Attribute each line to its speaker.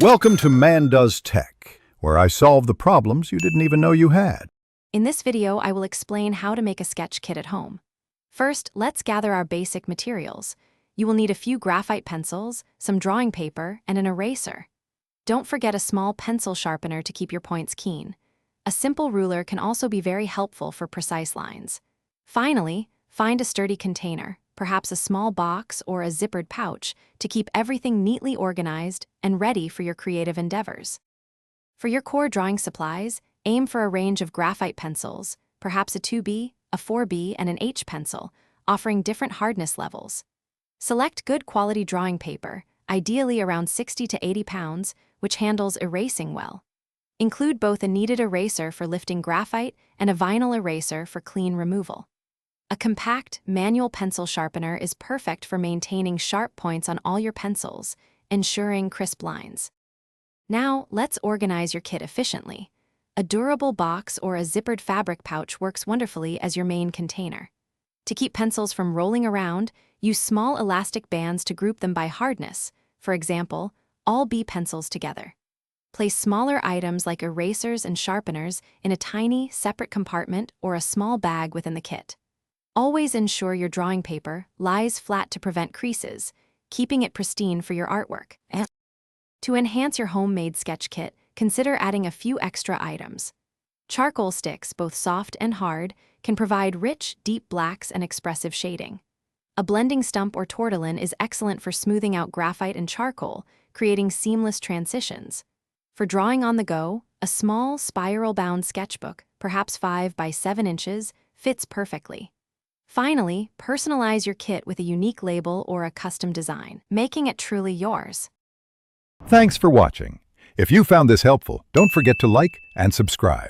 Speaker 1: Welcome to Man Does Tech, where I solve the problems you didn't even know you had.
Speaker 2: In this video, I will explain how to make a sketch kit at home. First, let's gather our basic materials. You will need a few graphite pencils, some drawing paper, and an eraser. Don't forget a small pencil sharpener to keep your points keen. A simple ruler can also be very helpful for precise lines. Finally, find a sturdy container, perhaps a small box or a zippered pouch, to keep everything neatly organized and ready for your creative endeavors. For your core drawing supplies, aim for a range of graphite pencils, perhaps a 2B, a 4B, and an H pencil, offering different hardness levels. Select good quality drawing paper, ideally around 60 to 80 pounds, which handles erasing well. Include both a kneaded eraser for lifting graphite and a vinyl eraser for clean removal. A compact, manual pencil sharpener is perfect for maintaining sharp points on all your pencils, ensuring crisp lines. Now, let's organize your kit efficiently. A durable box or a zippered fabric pouch works wonderfully as your main container. To keep pencils from rolling around, use small elastic bands to group them by hardness, for example, all B pencils together. Place smaller items like erasers and sharpeners in a tiny, separate compartment or a small bag within the kit. Always ensure your drawing paper lies flat to prevent creases, keeping it pristine for your artwork. To enhance your homemade sketch kit, consider adding a few extra items. Charcoal sticks, both soft and hard, can provide rich, deep blacks and expressive shading. A blending stump or tortillon is excellent for smoothing out graphite and charcoal, creating seamless transitions. For drawing on the go, a small, spiral-bound sketchbook, perhaps 5 by 7 inches, fits perfectly. Finally, personalize your kit with a unique label or a custom design, making it truly yours.
Speaker 1: Thanks for watching. If you found this helpful, don't forget to like and subscribe.